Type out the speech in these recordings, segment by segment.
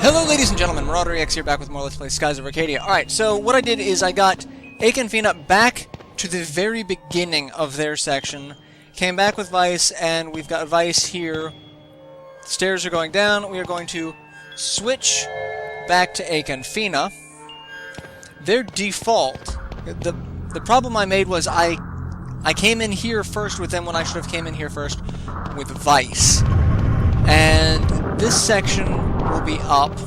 Hello ladies and gentlemen, MarauderEX here, back with more Let's Play Skies of Arcadia. Alright, so what I did is I got Aika and Fina back to the very beginning of their section, came back with Vyse, and we've got Vyse here. Stairs are going down. We are going to switch back to Aika and Fina. Their default, the problem I made was I came in here first with them when I should have came in here first with Vyse. And this section will be up.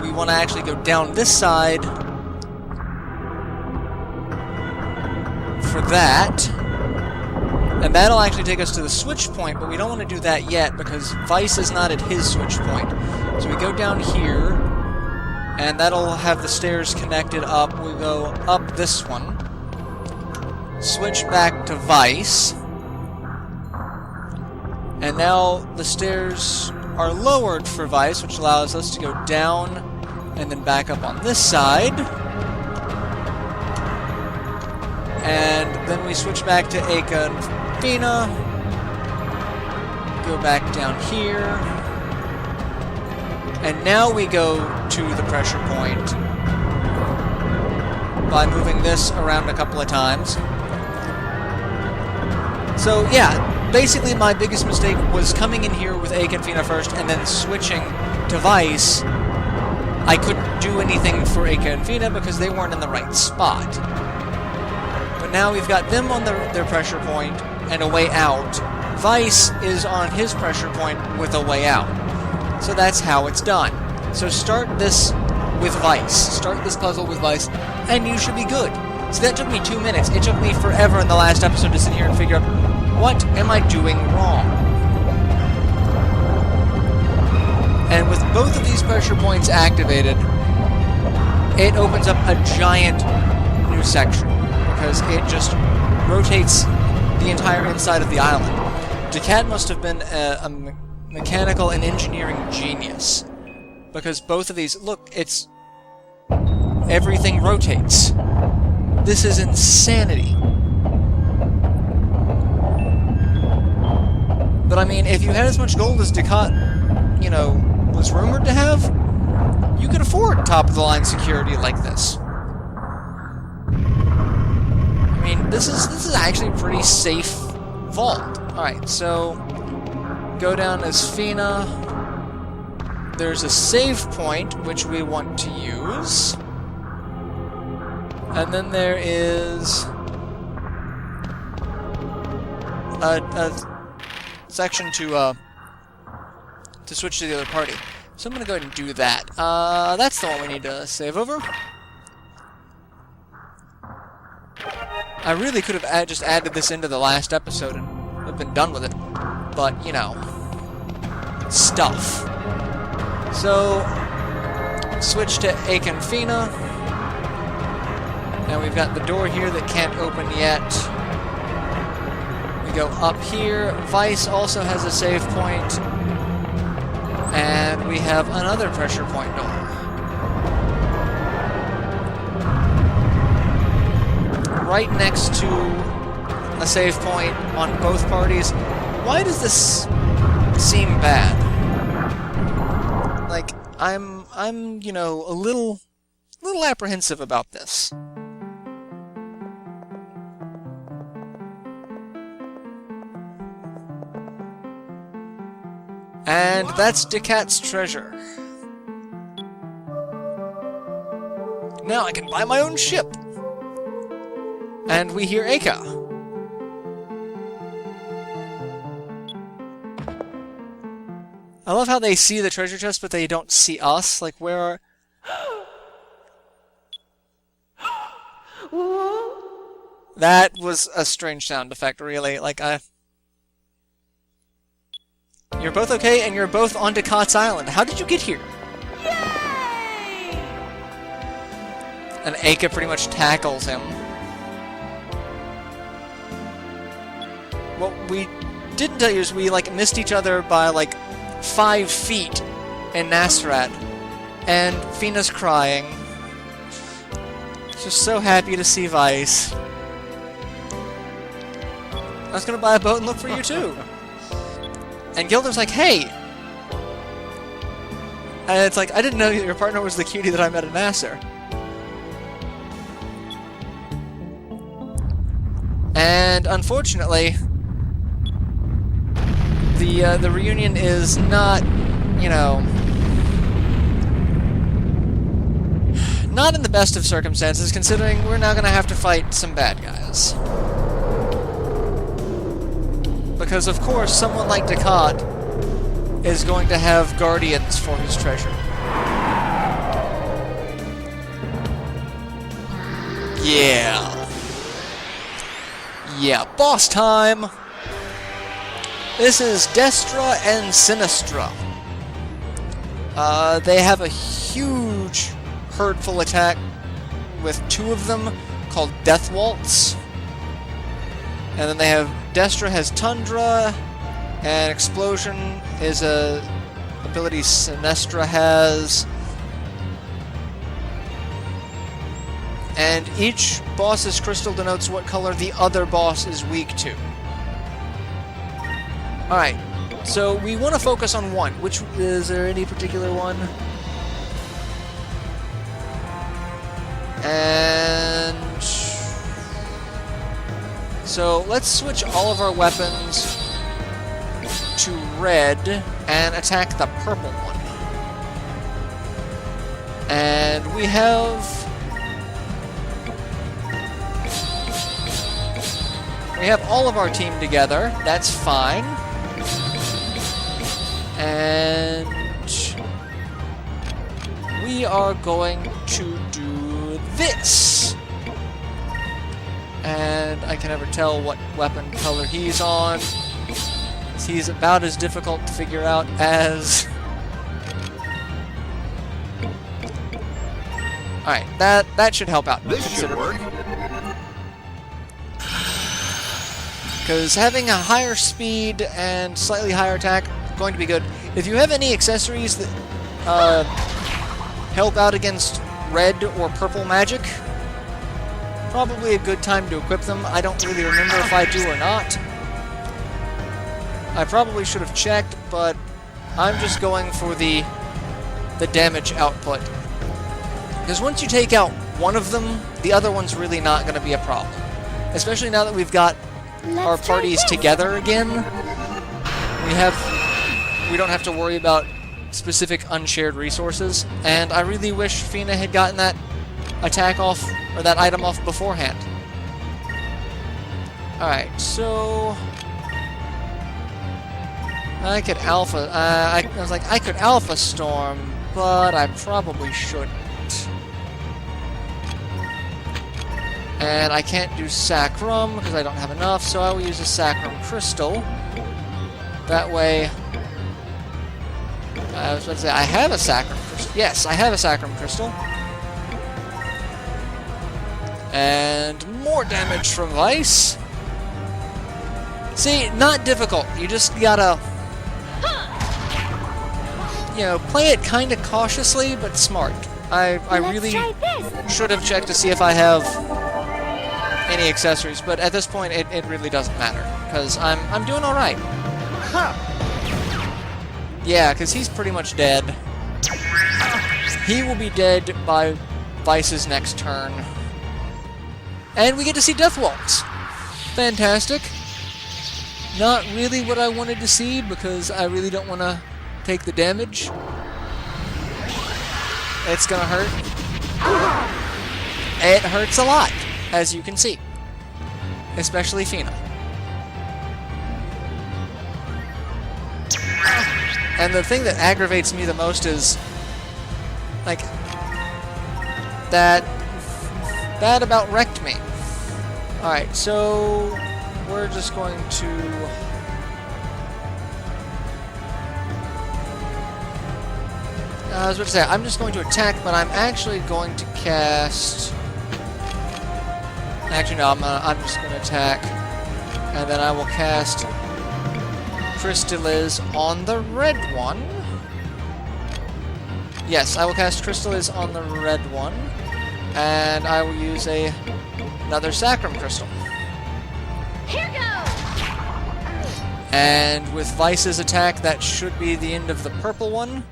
We want to actually go down this side for that. And that'll actually take us to the switch point, but we don't want to do that yet because Vyse is not at his switch point. So we go down here, and that'll have the stairs connected up. We go up this one, switch back to Vyse, and now the stairs are lowered for Vyse, which allows us to go down and then back up on this side. And then we switch back to Aika and Fina, go back down here, and now we go to the pressure point by moving this around a couple of times. So yeah, basically my biggest mistake was coming in here with Aika and Fina first and then switching to Vyse. I couldn't do anything for Aika and Fina because they weren't in the right spot. But now we've got them on their pressure point and a way out. Vyse is on his pressure point with a way out. So that's how it's done. So start this with Vyse. Start this puzzle with Vyse, and you should be good. So that took me 2 minutes. It took me forever in the last episode to sit here and figure out, what am I doing wrong? And with both of these pressure points activated, it opens up a giant new section, because it just rotates the entire inside of the island. Decat must have been a mechanical and engineering genius, because both of these, look, it's... everything rotates. This is insanity. But I mean, if you had as much gold as Decat, you know, was rumored to have, you could afford top-of-the-line security like this. I mean, this is actually a pretty safe vault. Alright, so go down as Fina. There's a save point, which we want to use. And then there is a section to switch to the other party. So I'm going to go ahead and do that. That's the one we need to save over. I really could have just added this into the last episode and have been done with it. But, you know, stuff. So, switch to Aika and Fina. Now we've got the door here that can't open yet. We go up here. Vyse also has a save point. And we have another pressure point door. Right next to a save point on both parties. Why does this seem bad? Like, I'm you know, a little apprehensive about this. And that's Decat's treasure. Now I can buy my own ship. And we hear Aika. I love how they see the treasure chest, but they don't see us. Like, where are... That was a strange sound effect, really. Like, You're both okay, and you're both on Decat's island. How did you get here? Yay! And Aika pretty much tackles him. What we didn't tell you is we, like, missed each other by, like, 5 feet in Nasrat. And Fina's crying. Just so happy to see Vyse. I was gonna buy a boat and look for you, too. And Gilder's like, hey, And it's like, I didn't know your partner was the cutie that I met at Nasser. And unfortunately, the reunion is not, you know, not in the best of circumstances, considering we're now going to have to fight some bad guys. Because, of course, someone like Descartes is going to have guardians for his treasure. Yeah. Yeah, boss time! This is Destra and Sinistra. They have a huge hurtful attack with two of them called Death Waltz. And then they have Destra has Tundra, and Explosion is a ability Sinistra has. And each boss's crystal denotes what color the other boss is weak to. Alright, so we want to focus on one. Which, is there any particular one? And so let's switch all of our weapons to red and attack the purple one. And we have all of our team together. That's fine. And we are going to do this. And I can never tell what weapon color he's on. He's about as difficult to figure out as... Alright, that should help out. This should work. Because having a higher speed and slightly higher attack is going to be good. If you have any accessories that help out against red or purple magic, probably a good time to equip them. I don't really remember if I do or not. I probably should have checked, but I'm just going for the damage output. Because once you take out one of them, the other one's really not going to be a problem. Especially now that we've got our parties together again. We don't have to worry about specific unshared resources, and I really wish Fina had gotten that attack off, or that item off beforehand. Alright, so... I could Alpha... I was like, I could Alpha Storm, but I probably shouldn't. And I can't do Sacrum, because I don't have enough, so I will use a Sacrum Crystal. That way... I was about to say, I have a Sacrum Crystal. Yes, I have a Sacrum Crystal. And more damage from Vyse. See, not difficult. You just gotta... You know, play it kind of cautiously, but smart. I really should have checked to see if I have any accessories, but at this point, it really doesn't matter, because I'm doing alright. Yeah, because he's pretty much dead. He will be dead by Vyse's next turn. And we get to see Death Waltz. Fantastic. Not really what I wanted to see, because I really don't want to take the damage. It's gonna hurt. It hurts a lot, as you can see. Especially Fina. And the thing that aggravates me the most is, like, that about wrecked me. Alright, so we're just going to... I was about to say, I'm just going to attack, but I'm actually going to cast... Actually, no, I'm just going to attack. And then I will cast Crystalliz on the red one. Yes, I will cast Crystalliz on the red one. And I will use another Sacrum Crystal. Here goes! And with Vyse's attack, that should be the end of the purple one.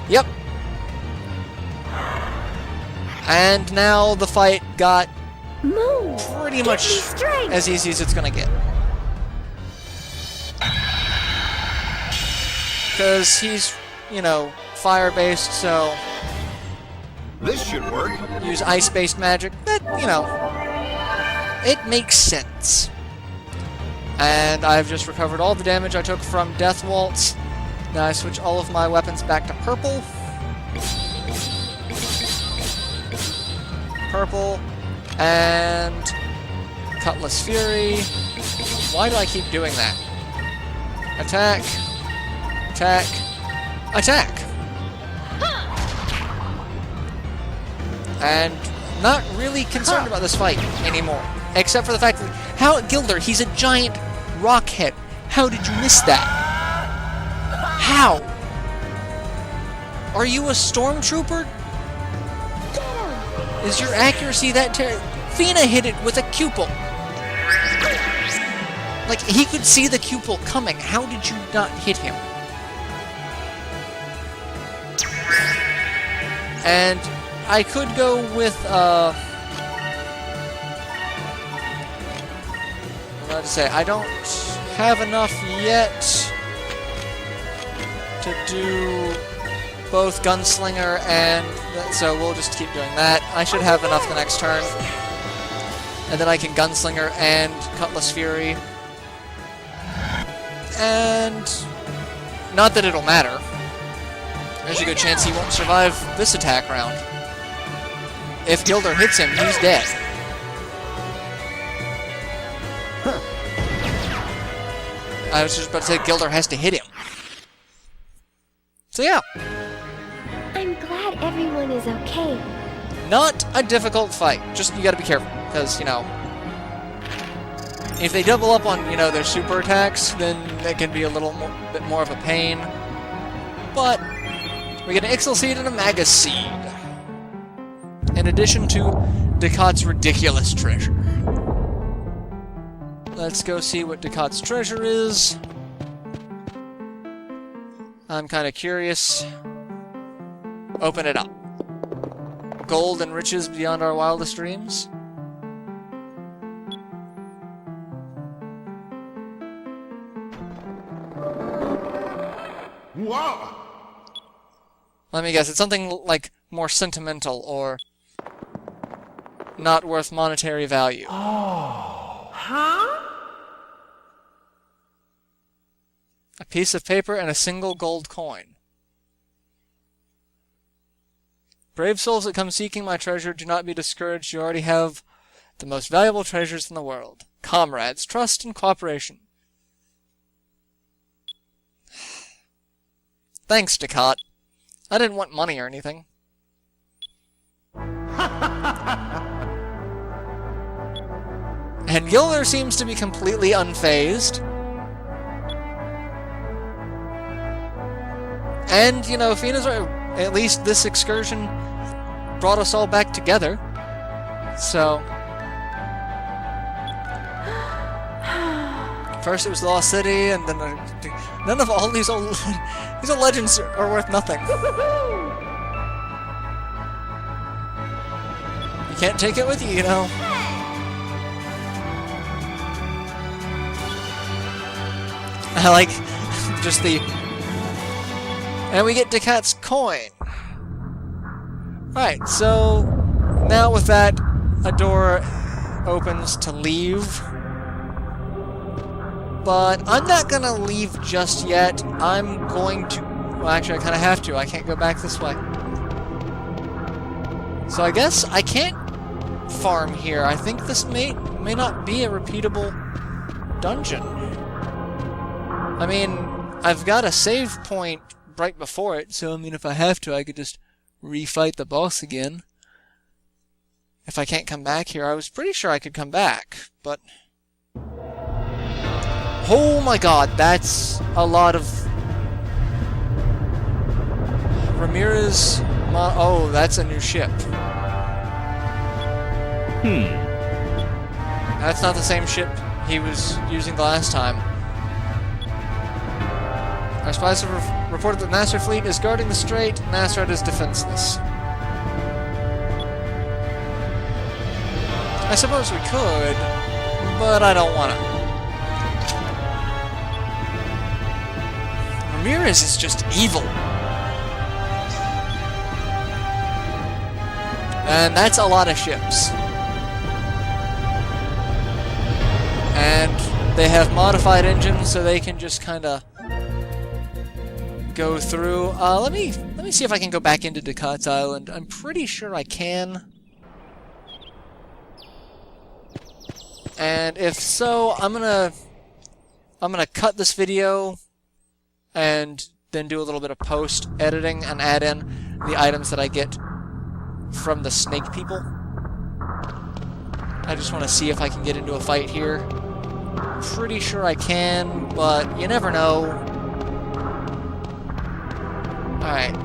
Yep. And now the fight got pretty much as easy as it's gonna get. Because he's, you know, fire-based, so... This should work. Use ice-based magic. That, you know... It makes sense. And I've just recovered all the damage I took from Death Waltz. Now I switch all of my weapons back to purple. Purple. And... Cutlass Fury. Why do I keep doing that? Attack. Attack. Attack! And not really concerned about this fight anymore. Except for the fact that... How, Gilder, he's a giant rockhead. How did you miss that? How? Are you a stormtrooper? Is your accuracy that terrible? Fina hit it with a cupel. Like, he could see the cupel coming. How did you not hit him? And I could go with, I'm about to say, I don't have enough yet to do both Gunslinger and... So we'll just keep doing that. I should have enough the next turn. And then I can Gunslinger and Cutlass Fury. And... Not that it'll matter. There's a good chance he won't survive this attack round. If Gilder hits him, he's dead. I was just about to say Gilder has to hit him. So yeah. I'm glad everyone is okay. Not a difficult fight. Just, you gotta be careful. Because, you know... If they double up on, you know, their super attacks, then it can be a little bit more of a pain. But... We get an Ixal Seed and a Magus Seed. In addition to Ducat's ridiculous treasure. Let's go see what Ducat's treasure is. I'm kind of curious. Open it up. Gold and riches beyond our wildest dreams. Whoa! Let me guess, it's something like more sentimental or not worth monetary value. Oh. Huh? A piece of paper and a single gold coin. Brave souls that come seeking my treasure, do not be discouraged. You already have the most valuable treasures in the world. Comrades, trust and cooperation. Thanks, Ducat. I didn't want money or anything. And Gilder seems to be completely unfazed. And, you know, Fina's right. At least this excursion brought us all back together. So... First it was the Lost City, and then... none of all these old... these old legends are worth nothing. You can't take it with you, you know. I like just the... And we get Ducat's coin. Alright, so now with that, a door opens to leave. But I'm not gonna leave just yet. I'm going to... Well, actually, I kind of have to. I can't go back this way. So I guess I can't farm here. I think this may not be a repeatable dungeon. I mean, I've got a save point right before it, so I mean, if I have to, I could just refight the boss again. If I can't come back here, I was pretty sure I could come back, but... Oh my god, that's a lot of... Ramirez... Oh, that's a new ship. That's not the same ship he was using the last time. Our spies have reported that the Master Fleet is guarding the strait. Nasrad is defenseless. I suppose we could, but I don't want to. Ramirez is just evil. And that's a lot of ships. And they have modified engines, so they can just kind of go through. Let me see if I can go back into Ducat's Island. I'm pretty sure I can. And if so, I'm gonna cut this video and then do a little bit of post editing and add in the items that I get from the snake people. I just want to see if I can get into a fight here. Pretty sure I can, but you never know. Alright.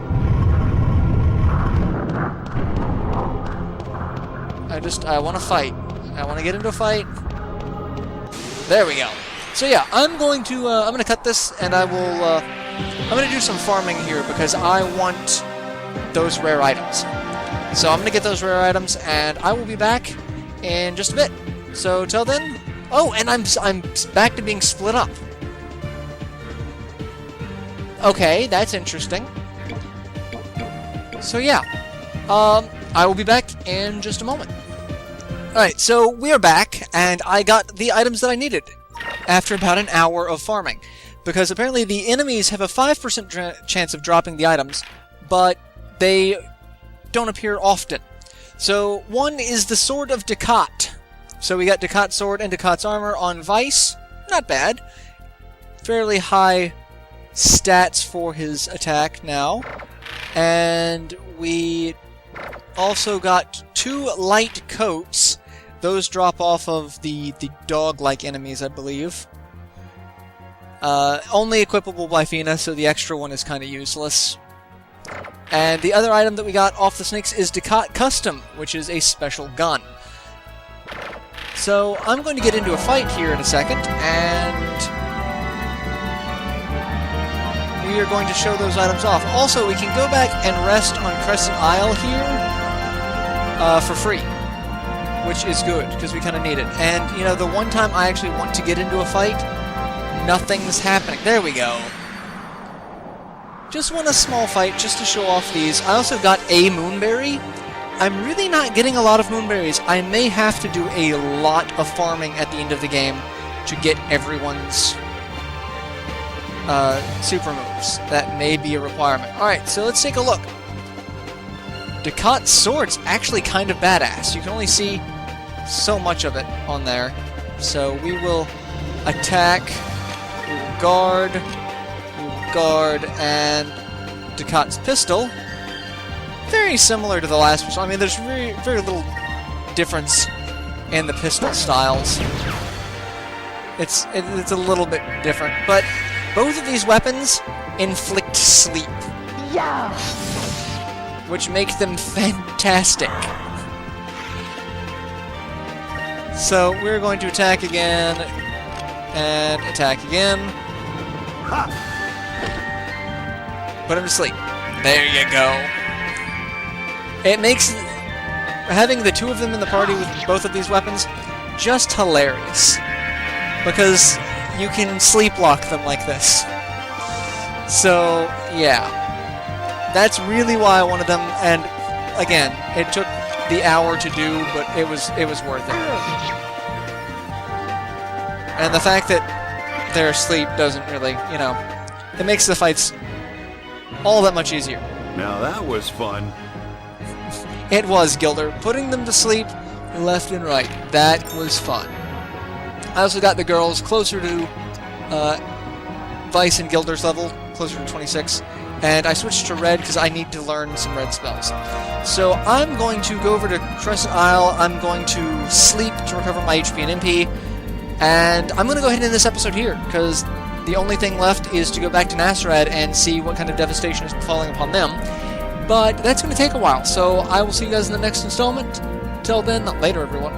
I want to fight. I want to get into a fight. There we go. So yeah, I'm going to cut this, and I'm going to do some farming here because I want those rare items. So I'm going to get those rare items, and I will be back in just a bit. So till then, oh, and I'm back to being split up. Okay, that's interesting. So yeah, I will be back in just a moment. Alright, so we are back, and I got the items that I needed after about an hour of farming. Because apparently the enemies have a 5% chance of dropping the items, but they don't appear often. So one is the Sword of Ducat. So we got Ducat's Sword and Ducat's Armor on Vyse. Not bad. Fairly high stats for his attack now. And we also got 2 light coats. Those drop off of the dog-like enemies, I believe. Only equipable by Fina, so the extra one is kind of useless. And the other item that we got off the snakes is Ducat Custom, which is a special gun. So I'm going to get into a fight here in a second, and we are going to show those items off. Also, we can go back and rest on Crescent Isle here for free, which is good, because we kind of need it. And, you know, the one time I actually want to get into a fight, nothing's happening. There we go. Just want a small fight, just to show off these. I also got a Moonberry. I'm really not getting a lot of Moonberries. I may have to do a lot of farming at the end of the game to get everyone's super moves. That may be a requirement. Alright, so let's take a look. Ducat's Sword's actually kind of badass. You can only see so much of it on there. So we will attack, we will guard, and Ducat's pistol. Very similar to the last pistol. I mean, there's very little difference in the pistol styles. It's a little bit different, but both of these weapons inflict sleep. Yeah. Which makes them fantastic. So we're going to attack again, and attack again. Ha! Put him to sleep. There you go. It makes having the two of them in the party with both of these weapons just hilarious. Because you can sleep lock them like this. So, yeah. That's really why I wanted them, and again, it took the hour to do, but it was worth it. And the fact that they're asleep doesn't really, you know, it makes the fights all that much easier. Now that was fun. It was, Gilder. Putting them to sleep left and right. That was fun. I also got the girls closer to Vyse and Gilder's level, closer to 26. And I switched to red because I need to learn some red spells. So I'm going to go over to Crescent Isle. I'm going to sleep to recover my HP and MP. And I'm going to go ahead and end this episode here, because the only thing left is to go back to Nasrad and see what kind of devastation is falling upon them. But that's going to take a while, so I will see you guys in the next installment. Till then, later everyone.